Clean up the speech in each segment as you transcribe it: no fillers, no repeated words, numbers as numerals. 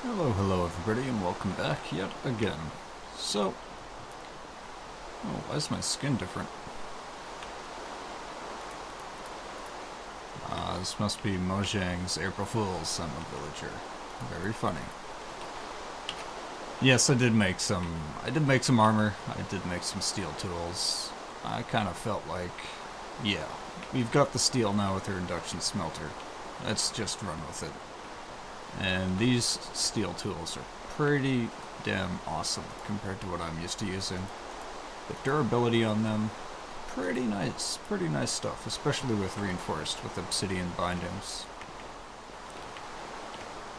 Hello everybody, and welcome back yet again. So, why is my skin different? This must be Mojang's April Fool's. I'm a villager. Very funny. Yes, I did make some armor. I did make some steel tools. I kind of felt like, yeah, we've got the steel now with our induction smelter. Let's just run with it. And these steel tools are pretty damn awesome compared to what I'm used to using. The durability on them, pretty nice stuff, especially with reinforced with obsidian bindings.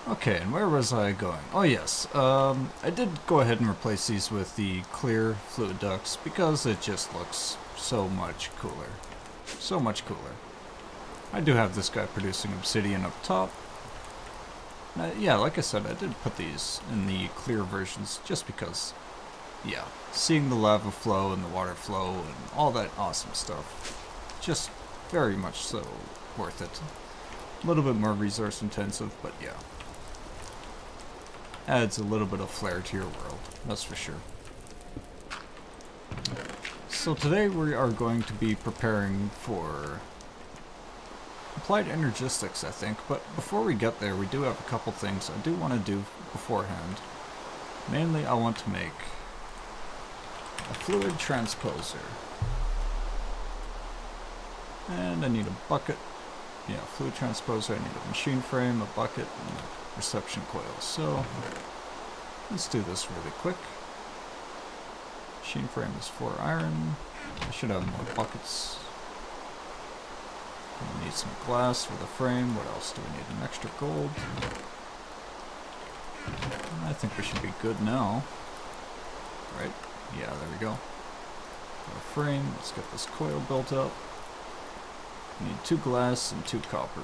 Okay, and where was I going? Oh yes, I did go ahead and replace these with the clear fluid ducts because it just looks so much cooler. So much cooler. I do have this guy producing obsidian up top. Yeah, like I said, I did put these in the clear versions just because, yeah, seeing the lava flow and the water flow and all that awesome stuff, just very much so worth it. A little bit more resource intensive, but yeah. Adds a little bit of flair to your world, that's for sure. So today we are going to be preparing for applied energistics, I think, but before we get there, we do have a couple things I do want to do beforehand. Mainly, I want to make a fluid transposer. And I need a bucket. Yeah, fluid transposer, I need a machine frame, a bucket, and a reception coil. So, let's do this really quick. Machine frame is 4 iron. I should have more buckets. We need some glass for the frame. What else do we need? An extra gold. I think we should be good now. Right? Yeah, there we go. Got a frame. Let's get this coil built up. We need 2 glass and 2 copper.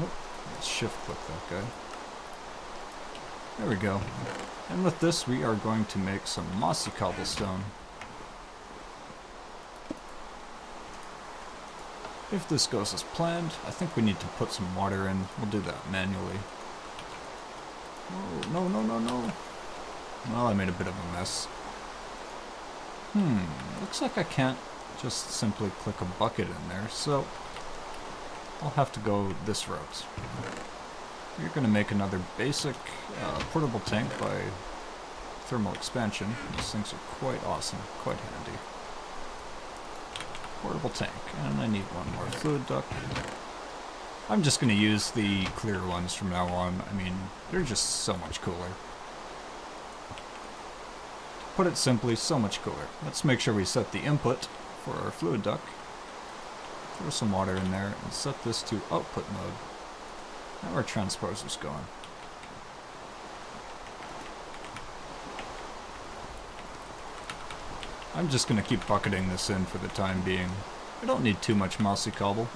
Whoop. Let's shift click that guy. There we go. And with this, we are going to make some mossy cobblestone. If this goes as planned, I think we need to put some water in. We'll do that manually. Oh, no, no, no, no. Well, I made a bit of a mess. Looks like I can't just simply click a bucket in there, so I'll have to go this route. We're going to make another basic portable tank by thermal expansion. These things are quite awesome, quite handy. Portable tank, and I need one more fluid duct. I'm just going to use the clear ones from now on. I mean, they're just so much cooler. Put it simply, so much cooler. Let's make sure we set the input for our fluid duct. Throw some water in there and set this to output mode. Now our transposer's going. I'm just going to keep bucketing this in for the time being. I don't need too much mossy cobble.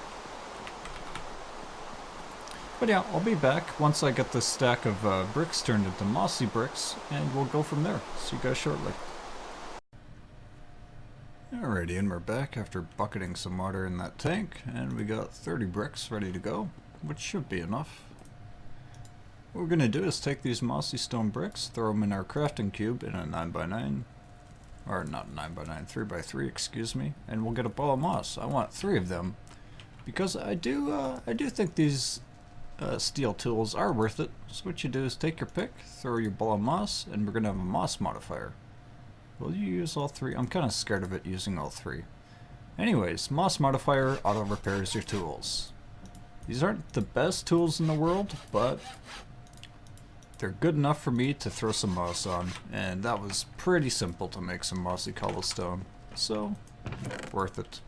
But yeah, I'll be back once I get this stack of bricks turned into mossy bricks, and we'll go from there. See you guys shortly. Alrighty, and we're back after bucketing some water in that tank, and we got 30 bricks ready to go, which should be enough. What we're going to do is take these mossy stone bricks, throw them in our crafting cube in a 9x9, or not 9x9, 3x3, excuse me, and we'll get a ball of moss. I want 3 of them, because I do think these steel tools are worth it. So what you do is take your pick, throw your ball of moss, and we're going to have a moss modifier. Will you use all 3? I'm kind of scared of it using all 3. Anyways, moss modifier auto repairs your tools. These aren't the best tools in the world, but they're good enough for me to throw some moss on, and that was pretty simple to make some mossy cobblestone, so worth it.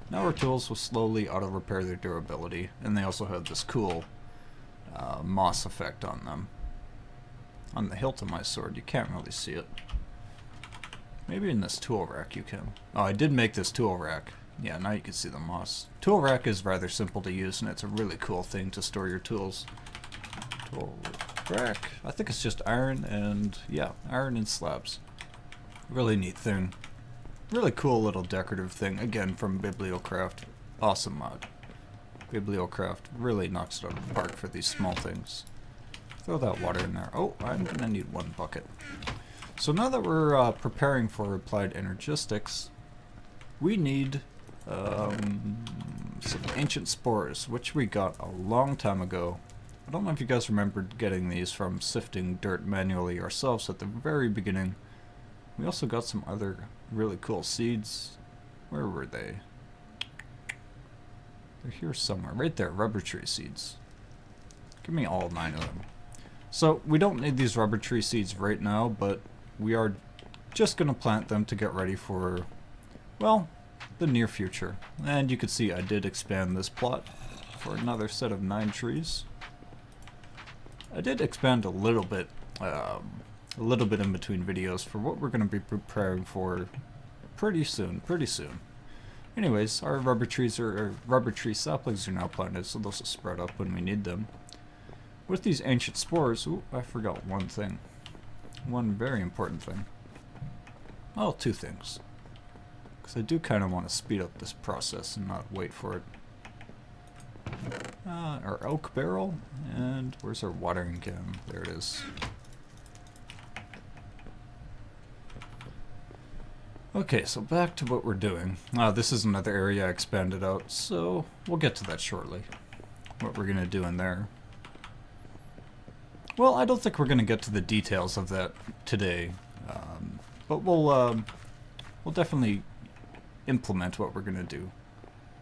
Now our tools will slowly auto repair their durability, and they also have this cool moss effect on them. On the hilt of my sword, you can't really see it. Maybe in this tool rack you can. Oh, I did make this tool rack. Yeah, now you can see the moss. Tool rack is rather simple to use, and it's a really cool thing to store your tools. Tool rack. I think it's just iron and, yeah, iron and slabs. Really neat thing. Really cool little decorative thing, again from Bibliocraft. Awesome mod. Bibliocraft really knocks it out of the park for these small things. Throw that water in there. Oh, I'm gonna need 1 bucket. So now that we're preparing for applied energistics, we need some ancient spores, which we got a long time ago. I don't know if you guys remembered getting these from sifting dirt manually ourselves at the very beginning. We also got some other really cool seeds. Where were they? They're here somewhere. Right there, rubber tree seeds. Give me all 9 of them. So we don't need these rubber tree seeds right now, but we are just going to plant them to get ready for, well, the near future. And you can see I did expand this plot for another set of 9 trees. I did expand a little bit in between videos for what we're going to be preparing for pretty soon. Anyways, our rubber tree saplings are now planted, so those will spread up when we need them. With these ancient spores, ooh, I forgot one thing. One very important thing. Well, 2 things. Because I do kind of want to speed up this process and not wait for it. Our oak barrel, and where's our watering can? There it is. Okay, so back to what we're doing. This is another area I expanded out, so we'll get to that shortly. What we're going to do in there. Well, I don't think we're going to get to the details of that today, but we'll definitely implement what we're going to do.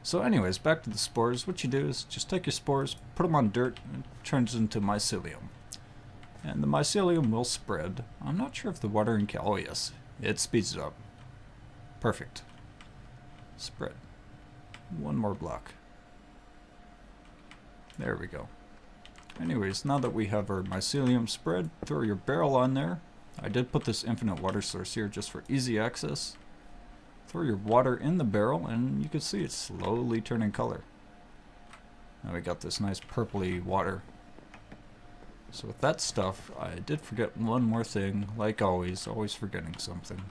So anyways, back to the spores. What you do is just take your spores, put them on dirt, and it turns into mycelium. And the mycelium will spread. I'm not sure if the watering can... Oh yes, it speeds it up. Perfect. Spread. 1 more block. There we go. Anyways, now that we have our mycelium spread, throw your barrel on there. I did put this infinite water source here just for easy access. Throw your water in the barrel and you can see it's slowly turning color. Now we got this nice purpley water. So with that stuff, I did forget one more thing, like always forgetting something.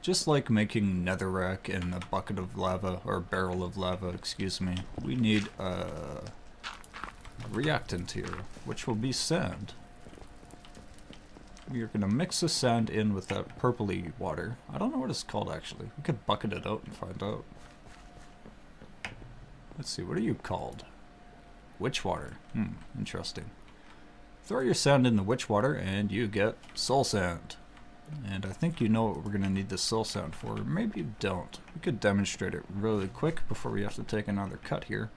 Just like making netherrack in a bucket of lava, or barrel of lava, excuse me, we need a reactant here, which will be sand. We are going to mix the sand in with that purpley water. I don't know what it's called actually. We could bucket it out and find out. Let's see, what are you called? Witch water. Interesting. Throw your sand in the witch water and you get soul sand. And I think you know what we're going to need this soul sand for. Maybe you don't. We could demonstrate it really quick before we have to take another cut here.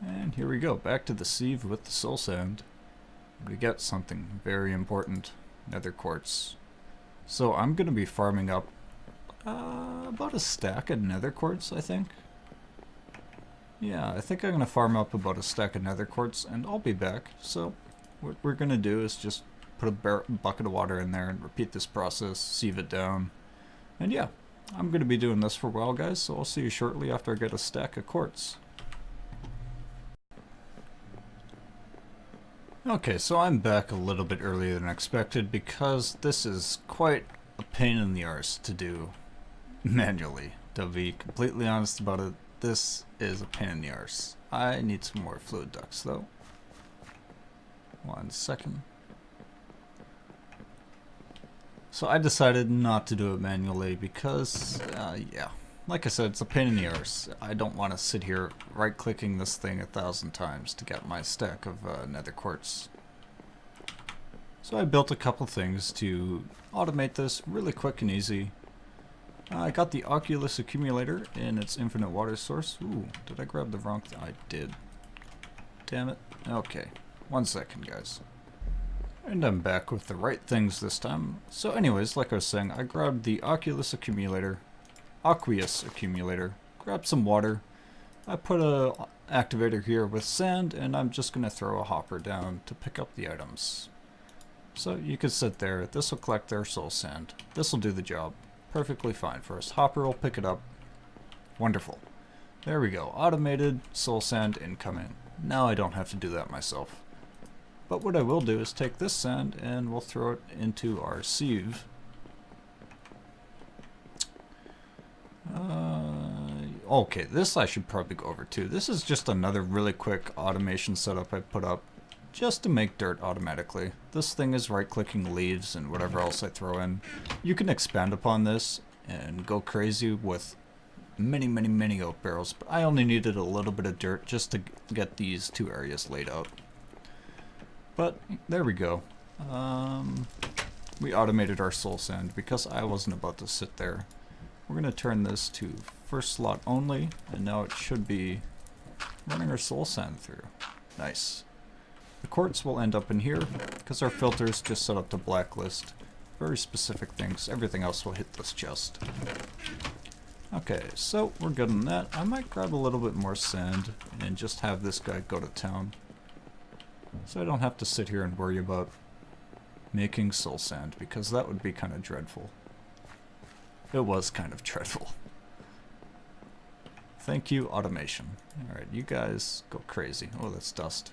And here we go, back to the sieve with the soul sand. We get something very important, nether quartz. So I'm going to be farming up about a stack of nether quartz, I think. Yeah, I think I'm going to farm up about a stack of nether quartz and I'll be back. So what we're going to do is just put a bucket of water in there and repeat this process, sieve it down. And yeah, I'm going to be doing this for a while guys, so I'll see you shortly after I get a stack of quartz. Okay, so I'm back a little bit earlier than expected because this is quite a pain in the arse to do manually. To be completely honest about it, this is a pain in the arse. I need some more fluid ducts though. 1 second. So I decided not to do it manually because, yeah, like I said, it's a pain in the arse. I don't want to sit here right-clicking this thing 1,000 times to get my stack of nether quartz. So I built a couple things to automate this really quick and easy. I got the Oculus accumulator in its infinite water source. Ooh, did I grab the wrong thing? I did. Damn it. Okay, 1 second, guys. And I'm back with the right things this time. So anyways, like I was saying, I grabbed the Oculus accumulator, Aqueous accumulator, grabbed some water. I put a activator here with sand, and I'm just going to throw a hopper down to pick up the items. So you can sit there, this will collect their soul sand. This will do the job perfectly fine for us. Hopper will pick it up. Wonderful. There we go, automated soul sand incoming. Now I don't have to do that myself. But what I will do is take this sand and we'll throw it into our sieve. Okay, this I should probably go over too. This is just another really quick automation setup I put up just to make dirt automatically. This thing is right-clicking leaves and whatever else I throw in. You can expand upon this and go crazy with many oak barrels, but I only needed a little bit of dirt just to get these two areas laid out. But there we go. We automated our soul sand because I wasn't about to sit there. We're going to turn this to first slot only, and now it should be running our soul sand through. Nice. The quartz will end up in here because our filters just set up to blacklist very specific things. Everything else will hit this chest. Okay, so we're good on that. I might grab a little bit more sand and just have this guy go to town, so I don't have to sit here and worry about making soul sand, because that would be kind of dreadful. It was kind of dreadful. Thank you, automation. Alright, you guys go crazy. Oh, that's dust.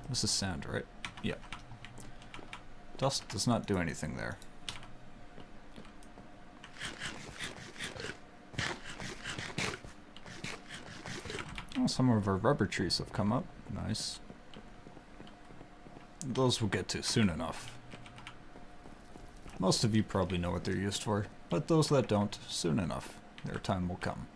This is sand, right? Yep. Dust does not do anything there. Oh, some of our rubber trees have come up. Nice. Those we'll get to soon enough. Most of you probably know what they're used for, but those that don't, soon enough. Their time will come.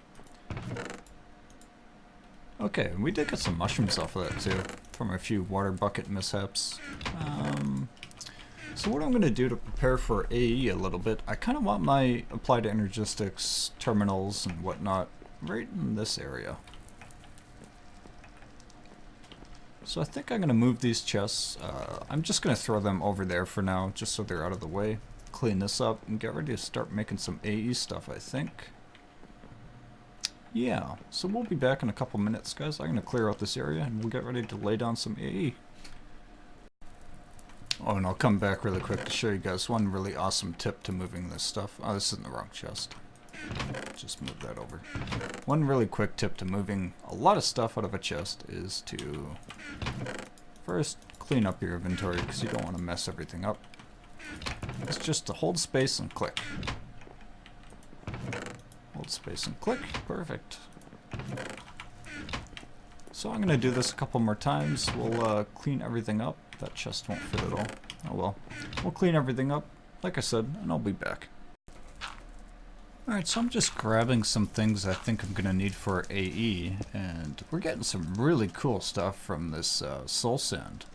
Okay, we did get some mushrooms off of that too, from a few water bucket mishaps. So what I'm going to do to prepare for AE a little bit, I kind of want my applied Energistics terminals and whatnot right in this area. So I think I'm going to move these chests. I'm just going to throw them over there for now, just so they're out of the way. Clean this up and get ready to start making some AE stuff, I think. Yeah, so we'll be back in a couple minutes, guys. I'm going to clear out this area and we'll get ready to lay down some AE. Oh, and I'll come back really quick to show you guys one really awesome tip to moving this stuff. Oh, this is in the wrong chest. Just move that over. One really quick tip to moving a lot of stuff out of a chest is to first clean up your inventory, because you don't want to mess everything up. It's just to hold space and click. Hold space and click. Perfect. So I'm going to do this a couple more times. We'll clean everything up. That chest won't fit at all. Oh well. We'll clean everything up, like I said, and I'll be back. Alright, so I'm just grabbing some things I think I'm going to need for AE, and we're getting some really cool stuff from this soul sand.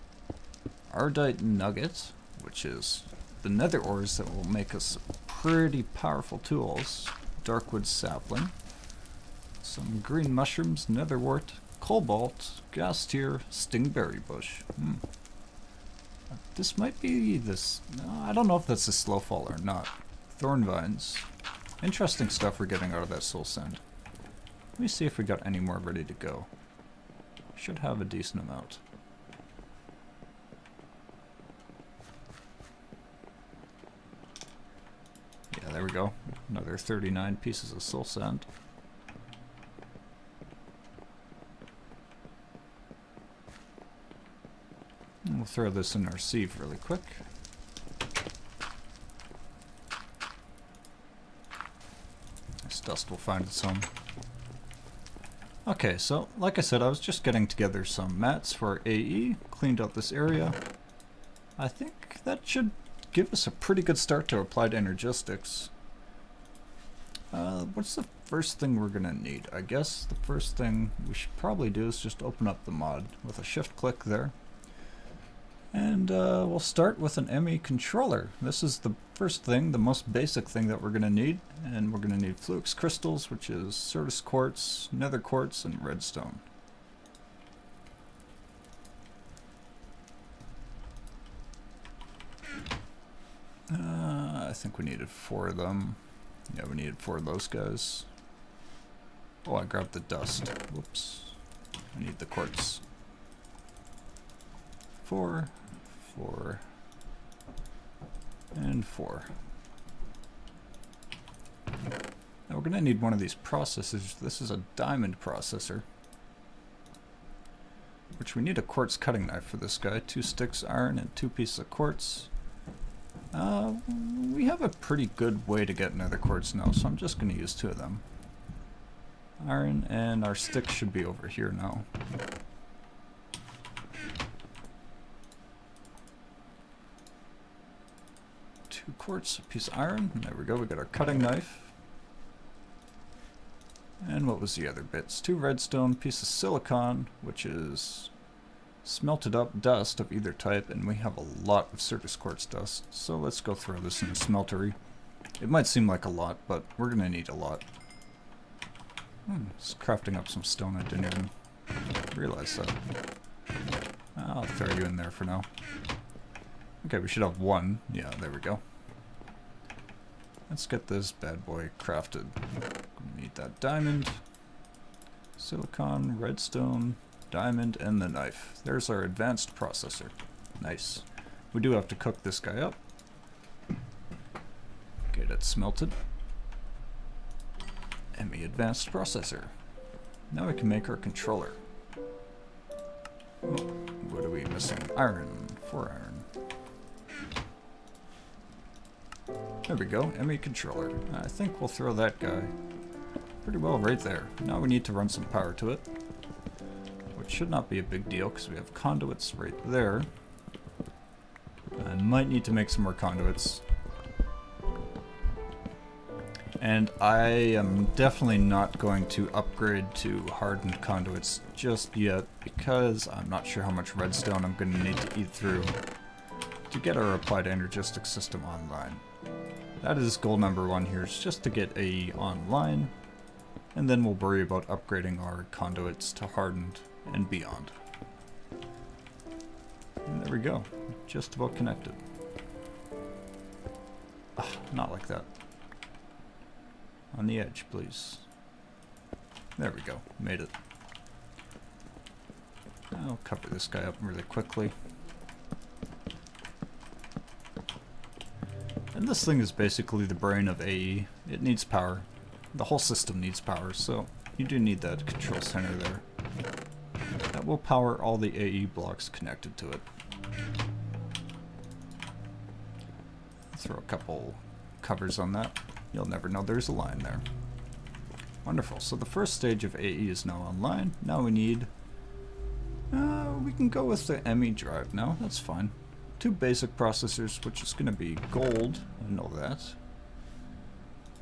Ardite nugget, which is the nether ores that will make us pretty powerful tools. Darkwood sapling, some green mushrooms, netherwort, cobalt, gas tier, stingberry bush. This might be this. I don't know if that's a slow fall or not. Thorn vines. Interesting stuff we're getting out of that soul sand. Let me see if we got any more ready to go. Should have a decent amount. Yeah, there we go. Another 39 pieces of soul sand. And we'll throw this in our sieve really quick. This dust will find its home. Okay, so like I said, I was just getting together some mats for AE, cleaned out this area. I think that should give us a pretty good start to applied Energistics. What's the first thing we're gonna need? I guess the first thing we should probably do is just open up the mod with a shift click there. And we'll start with an ME controller. This is the first thing, the most basic thing that we're going to need. And we're going to need flux crystals, which is Certus quartz, nether quartz, and redstone. I think we needed 4 of them. Yeah, we needed 4 of those guys. Oh, I grabbed the dust. Whoops. I need the quartz. 4, 4, and 4. Now we're going to need one of these processors. This is a diamond processor, which we need a quartz cutting knife for this guy. 2 sticks iron and 2 pieces of quartz. We have a pretty good way to get nether quartz now, so I'm just going to use 2 of them. Iron, and our stick should be over here now. Two quartz, a piece of iron. There we go, we got our cutting knife. And what was the other bits? 2 redstone, piece of silicon, which is smelted up dust of either type, and we have a lot of Certus quartz dust. So let's go throw this in the smeltery. It might seem like a lot, but we're gonna need a lot. Just crafting up some stone, I didn't even realize that. I'll throw you in there for now. Okay, we should have 1. Yeah, there we go. Let's get this bad boy crafted. Gonna need that diamond, silicon, redstone, diamond, and the knife. There's our advanced processor. Nice. We do have to cook this guy up. Get it smelted. ME advanced processor. Now we can make our controller. Oh, what are we missing? Iron. 4 iron. There we go, ME controller. I think we'll throw that guy pretty well right there. Now we need to run some power to it, which should not be a big deal because we have conduits right there. I might need to make some more conduits. And I am definitely not going to upgrade to hardened conduits just yet because I'm not sure how much redstone I'm going to need to eat through to get our applied Energistics system online. That is goal number 1 here, is just to get AE online, and then we'll worry about upgrading our conduits to hardened and beyond. And there we go, just about connected. Not like that. On the edge, please. There we go, made it. I'll cover this guy up really quickly. And this thing is basically the brain of AE. It needs power. The whole system needs power, so you do need that control center there. That will power all the AE blocks connected to it. Throw a couple covers on that. You'll never know there's a line there. Wonderful. So the first stage of AE is now online. Now we need... we can go with the ME drive now. That's fine. 2 basic processors, which is going to be gold. I know that.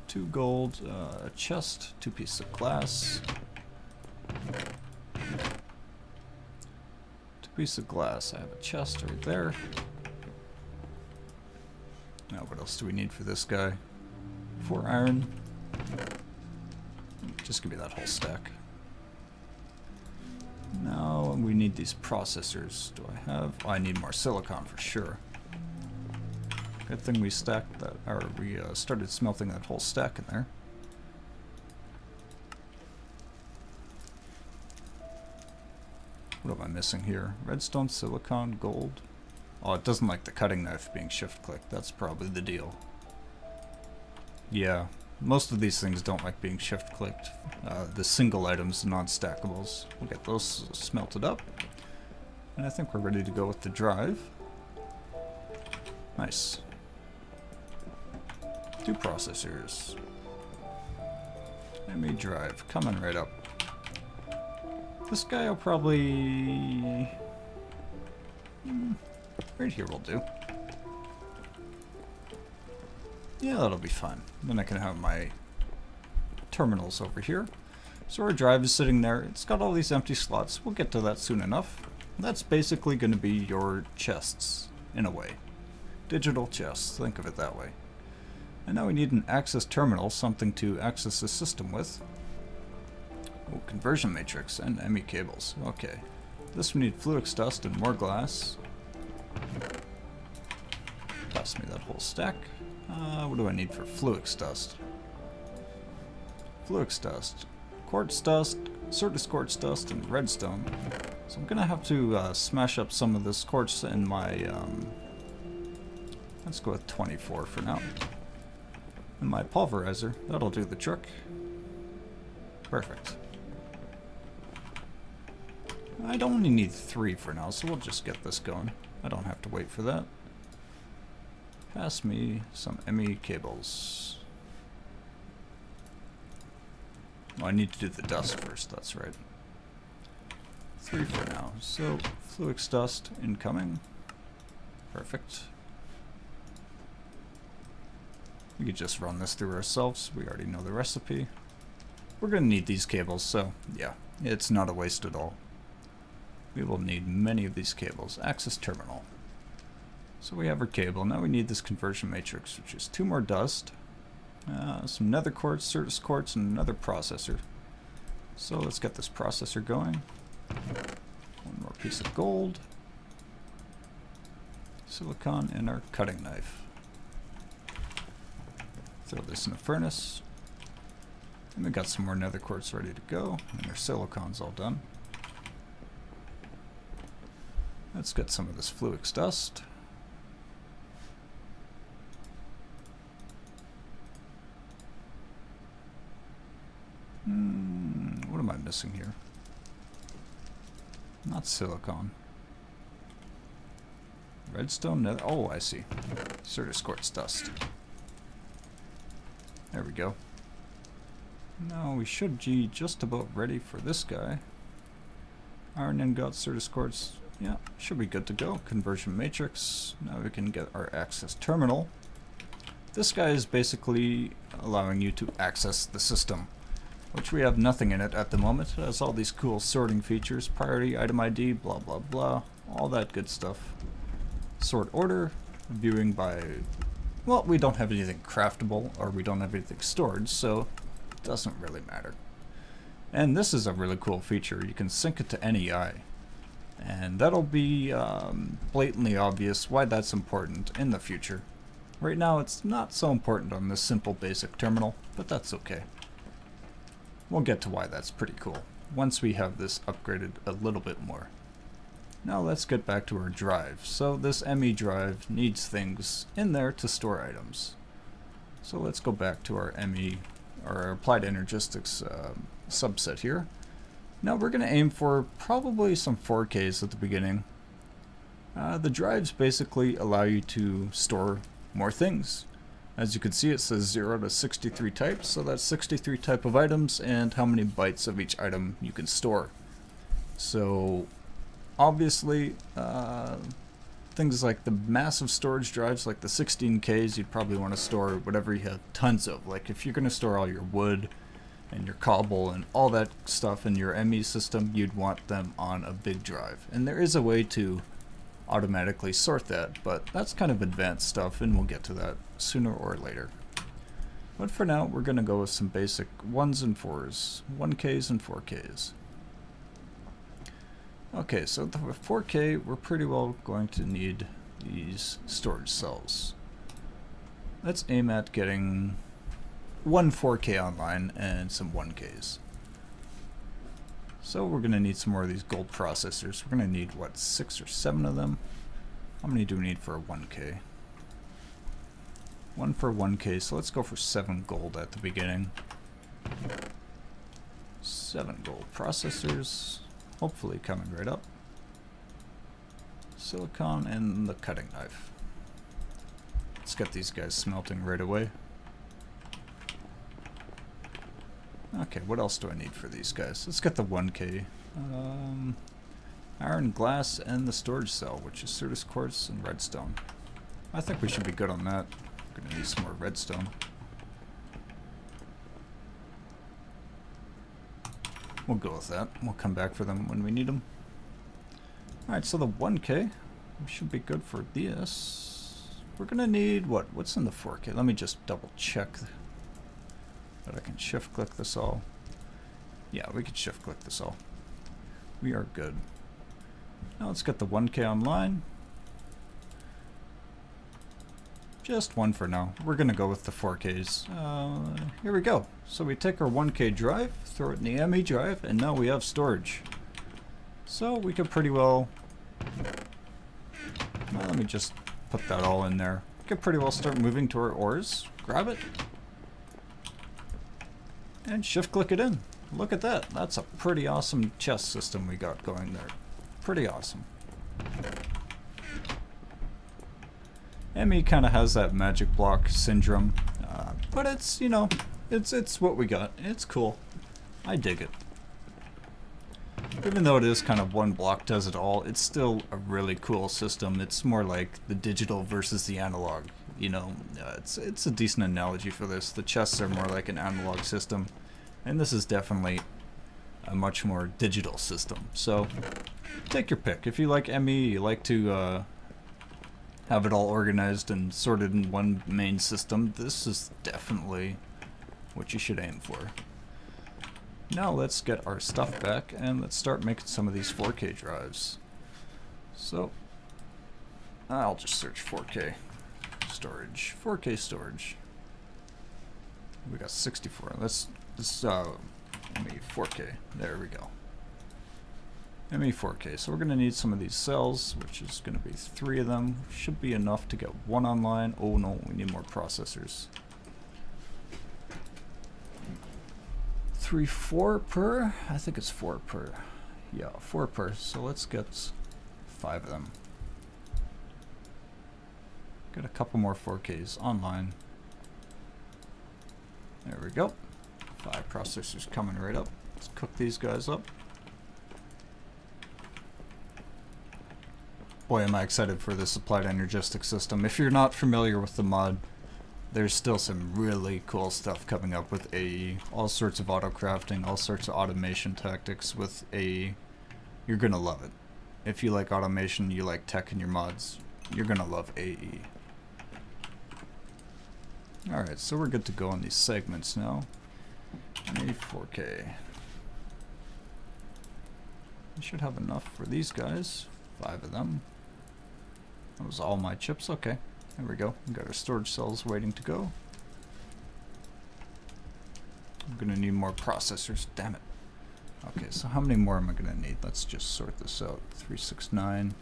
2 gold, a chest, 2 pieces of glass. 2 pieces of glass. I have a chest right there. Now, what else do we need for this guy? 4 iron. Just give me that whole stack. Now we need these processors. Do I have? Oh, I need more silicon for sure. Good thing we stacked that, or we started smelting that whole stack in there. What am I missing here? Redstone, silicon, gold. Oh, it doesn't like the cutting knife being shift-clicked. That's probably the deal. Yeah. Most of these things don't like being shift-clicked. The single items, non-stackables. We'll get those smelted up. And I think we're ready to go with the drive. Nice. 2 processors. ME drive, coming right up. This guy will probably... right here will do. Yeah, that'll be fine. Then I can have my terminals over here. So our drive is sitting there. It's got all these empty slots. We'll get to that soon enough. That's basically going to be your chests, in a way. Digital chests, think of it that way. And now we need an access terminal, something to access the system with. Oh, conversion matrix and ME cables. Okay. This we need fluix dust and more glass. Pass me that whole stack. What do I need for fluix dust? Fluix dust, quartz dust, Certus quartz dust, and redstone. So I'm gonna have to smash up some of this quartz in my, let's go with 24 for now. And my pulverizer, that'll do the trick. Perfect. I only need 3 for now, so we'll just get this going. I don't have to wait for that. Pass me some ME cables. Well, I need to do the dust first, that's right. 3 for now. So, Fluix dust incoming. Perfect. We could just run this through ourselves. We already know the recipe. We're going to need these cables, so yeah, it's not a waste at all. We will need many of these cables. Access terminal. So we have our cable. Now we need this conversion matrix, which is 2 more dust, some nether quartz, certus quartz, and another processor. So let's get this processor going. 1 more piece of gold. Silicon and our cutting knife. Throw this in the furnace. And we got some more nether quartz ready to go, and our silicon's all done. Let's get some of this Fluix dust. What am I missing here? Not silicon. Redstone, nether. Oh, I see. Certus quartz dust. There we go. Now we should be just about ready for this guy. Iron ingot, Certus quartz. Yeah, should be good to go. Conversion matrix. Now we can get our access terminal. This guy is basically allowing you to access the system, which we have nothing in it at the moment. It has all these cool sorting features, priority, item ID, blah blah blah, all that good stuff. Sort order, viewing by, well, we don't have anything craftable, or we don't have anything stored, so it doesn't really matter. And this is a really cool feature. You can sync it to NEI. And that'll be blatantly obvious why that's important in the future. Right now it's not so important on this simple basic terminal, but that's okay. We'll get to why that's pretty cool once we have this upgraded a little bit more. Now let's get back to our drive. So this ME drive needs things in there to store items. So let's go back to our ME, our applied energistics subset here. Now we're going to aim for probably some 4Ks at the beginning. The drives basically allow you to store more things. As you can see, it says 0 to 63 types, so that's 63 type of items and how many bytes of each item you can store. So obviously things like the massive storage drives like the 16Ks, you'd probably want to store whatever you have tons of. Like if you're going to store all your wood and your cobble and all that stuff in your ME system, you'd want them on a big drive. And there is a way to automatically sort that, but that's kind of advanced stuff and we'll get to that sooner or later. But for now, we're going to go with some basic 1s and 4s, 1Ks and 4Ks. Okay, so the 4K, we're pretty well going to need these storage cells. Let's aim at getting 1 4K online and some 1Ks. So we're going to need some more of these gold processors. We're going to need, what, 6 or 7 of them? How many do we need for a 1K? 1 for 1K, so let's go for 7 gold at the beginning. 7 gold processors, hopefully coming right up. Silicon and the cutting knife. Let's get these guys smelting right away. Okay, what else do I need for these guys? Let's get the 1K. Iron, glass, and the storage cell, which is certus quartz and redstone. I think we should be good on that. We're gonna need some more redstone. We'll go with that. We'll come back for them when we need them. Alright, so the 1K, we should be good for this. We're gonna need, what? What's in the 4K? Let me just double check that I can shift click this all. Yeah, we can shift click this all. We are good. Now let's get the 1K online. Just 1 for now. We're gonna go with the 4Ks. Here we go. So we take our 1K drive, throw it in the ME drive, and now we have storage. So we could pretty well, let me just put that all in there. We could pretty well start moving to our ores. Grab it. And shift click it in. Look at that. That's a pretty awesome chest system we got going there. Pretty awesome. ME kind of has that magic block syndrome, but it's, you know, it's what we got. It's cool. I dig it. Even though it is kind of one block does it all, it's still a really cool system. It's more like the digital versus the analog. You know, it's a decent analogy for this. The chests are more like an analog system, and this is definitely a much more digital system. So take your pick. If you like ME, you like to have it all organized and sorted in one main system, this is definitely what you should aim for. Now let's get our stuff back and let's start making some of these 4K drives. So I'll just search 4K storage. 4K storage. We got 64. Let's ME 4K. There we go. ME 4K. So we're going to need some of these cells, which is going to be 3 of them. Should be enough to get 1 online. Oh no, we need more processors. 4 per? I think it's 4 per. Yeah, 4 per. So let's get 5 of them. Get a couple more 4Ks online. There we go. 5 processors coming right up. Let's cook these guys up. Boy, am I excited for this applied Energistics system. If you're not familiar with the mod, there's still some really cool stuff coming up with AE. All sorts of auto crafting, all sorts of automation tactics with AE. You're gonna love it. If you like automation, you like tech in your mods, you're gonna love AE. Alright, so we're good to go on these segments now. ME 4K. We should have enough for these guys. 5 of them. That was all my chips. Okay, there we go. We got our storage cells waiting to go. I'm gonna need more processors. Damn it. Okay, so how many more am I gonna need? Let's just sort this out. 369.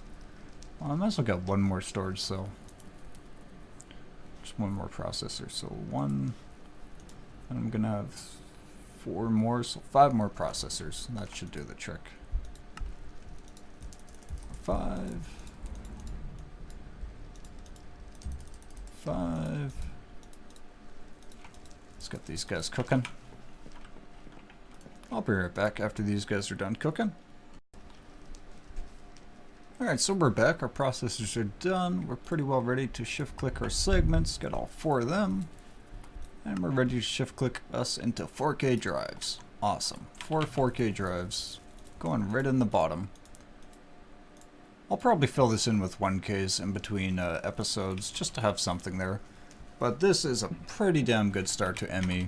Well, I might as well get 1 more storage cell. Just 1 more processor. So 1. And I'm gonna have 4 more, so 5 more processors. That should do the trick. 5. 5. Let's get these guys cooking. I'll be right back after these guys are done cooking. Alright, so we're back. Our processors are done. We're pretty well ready to shift click our segments. Got all 4 of them. And we're ready to shift click us into 4K drives. Awesome. 4 4K drives. Going right in the bottom. I'll probably fill this in with 1Ks in between episodes just to have something there. But this is a pretty damn good start to ME.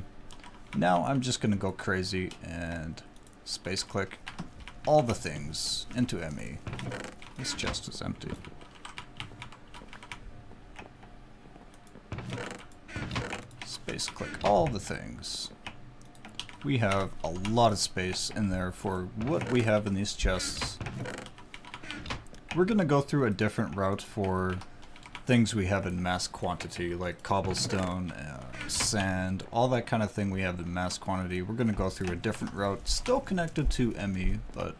Now I'm just going to go crazy and space click all the things into ME. This chest is empty. Space click all the things. We have a lot of space in there for what we have in these chests. We're going to go through a different route for things we have in mass quantity, like cobblestone, sand, all that kind of thing we have in mass quantity. We're going to go through a different route, still connected to ME, but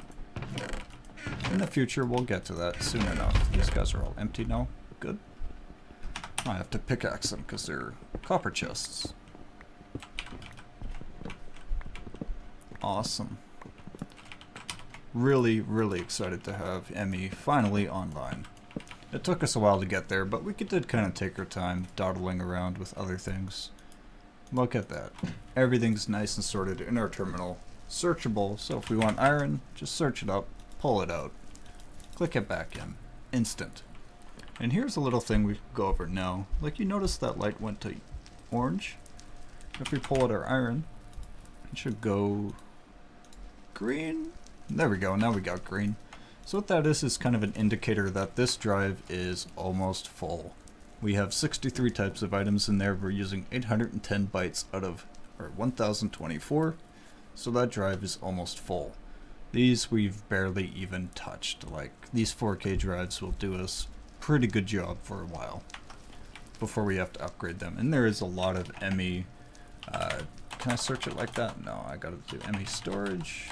in the future we'll get to that soon enough. These guys are all empty now. Good. I have to pickaxe them because they're copper chests. Awesome. Really, really excited to have ME finally online. It took us a while to get there, but we did kind of take our time dawdling around with other things. Look at that. Everything's nice and sorted in our terminal. Searchable, so if we want iron, just search it up, pull it out, click it back in. Instant. And here's a little thing we can go over now. Like, you notice that light went to orange? If we pull out our iron, it should go green. There we go, now we got green. So what that is kind of an indicator that this drive is almost full. We have 63 types of items in there. We're using 810 bytes out of our 1024. So that drive is almost full. These we've barely even touched. Like, these 4K drives will do us a pretty good job for a while before we have to upgrade them. And there is a lot of ME. Can I search it like that? No, I gotta do ME storage.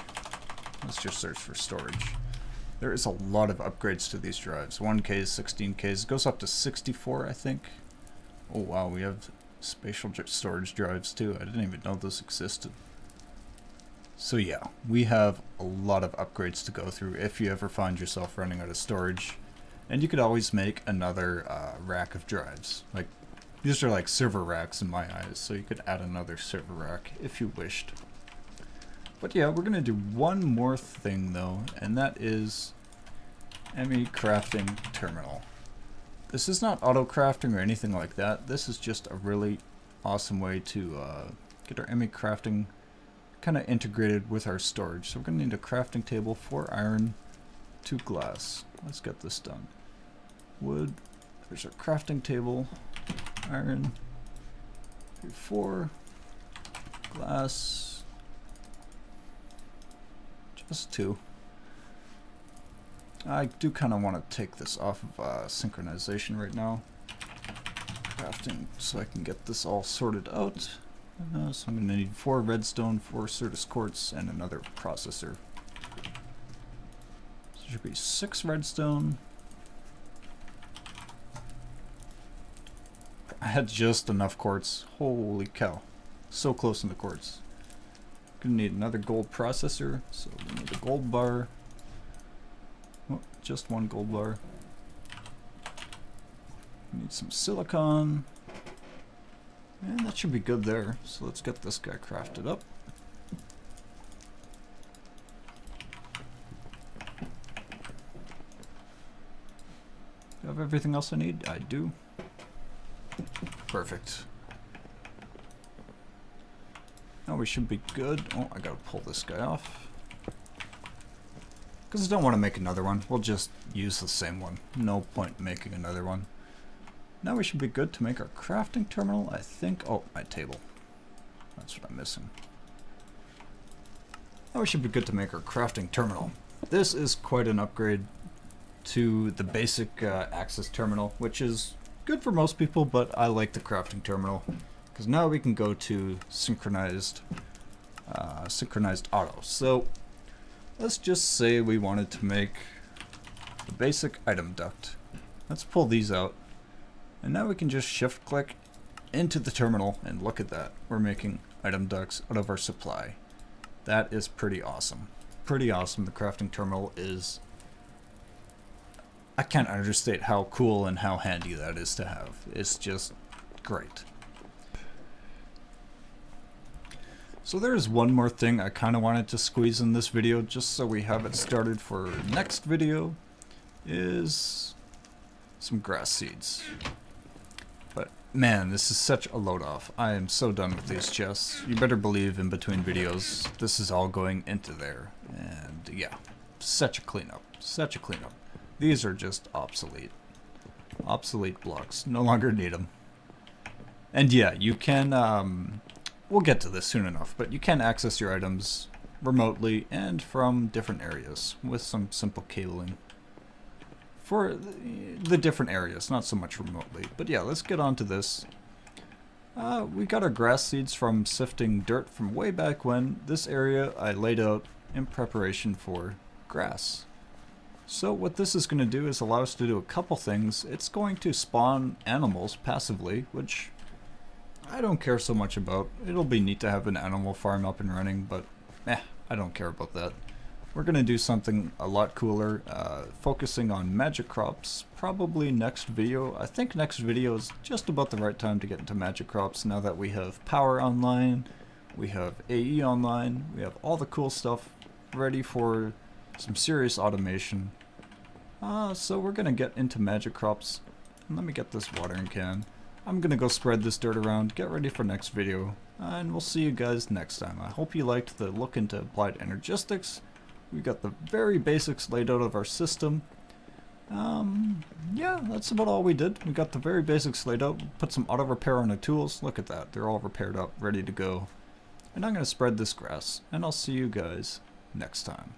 Let's just search for storage. There is a lot of upgrades to these drives. 1Ks, 16Ks, goes up to 64, I think. Oh wow, we have spatial storage drives too. I didn't even know this existed. So yeah, we have a lot of upgrades to go through if you ever find yourself running out of storage. And you could always make another rack of drives. Like, these are like server racks in my eyes, so you could add another server rack if you wished. But yeah, we're gonna do one more thing though, and that is ME crafting terminal. This is not auto crafting or anything like that. This is just a really awesome way to get our ME crafting kind of integrated with our storage. So we're going to need a crafting table, 4 iron, 2 glass. Let's get this done. Wood, there's our crafting table, iron, 4, glass, just 2. I do kind of want to take this off of synchronization right now. Crafting, so I can get this all sorted out. So I'm going to need 4 redstone, 4 Certus quartz, and another processor. So there should be 6 redstone. I had just enough quartz. Holy cow. So close in the quartz. Going to need another gold processor, so we need a gold bar. Oh, just 1 gold bar. We need some silicon. And that should be good there. So let's get this guy crafted up. Do I have everything else I need? I do. Perfect. Now we should be good. Oh, I gotta pull this guy off. Because I don't want to make another one. We'll just use the same one. No point making another one. Now we should be good to make our crafting terminal, I think. Oh, my table. That's what I'm missing. Now we should be good to make our crafting terminal. This is quite an upgrade to the basic access terminal, which is good for most people, but I like the crafting terminal because now we can go to synchronized auto. So let's just say we wanted to make the basic item duct. Let's pull these out. And now we can just shift click into the terminal and look at that. We're making item ducts out of our supply. That is pretty awesome. Pretty awesome. The crafting terminal is... I can't understate how cool and how handy that is to have. It's just great. So there's one more thing I kind of wanted to squeeze in this video just so we have it started for next video is some grass seeds. But man, this is such a load off. I am so done with these chests. You better believe in between videos this is all going into there. And yeah, such a cleanup. Such a cleanup. These are just obsolete. Obsolete blocks. No longer need them. And yeah, you can, we'll get to this soon enough, but you can access your items remotely and from different areas with some simple cabling. For the different areas, not so much remotely. But yeah, let's get on to this. We got our grass seeds from sifting dirt from way back when. This area I laid out in preparation for grass. So what this is going to do is allow us to do a couple things. It's going to spawn animals passively, which I don't care so much about. It'll be neat to have an animal farm up and running, but I don't care about that. We're going to do something a lot cooler, focusing on magic crops, probably next video. I think next video is just about the right time to get into magic crops now that we have power online, we have AE online, we have all the cool stuff ready for some serious automation. So we're going to get into magic crops. And let me get this watering can. I'm going to go spread this dirt around, get ready for next video, and we'll see you guys next time. I hope you liked the look into applied energistics. We got the very basics laid out of our system. Yeah, that's about all we did. We got the very basics laid out, put some auto repair on the tools. Look at that, they're all repaired up, ready to go. And I'm going to spread this grass, and I'll see you guys next time.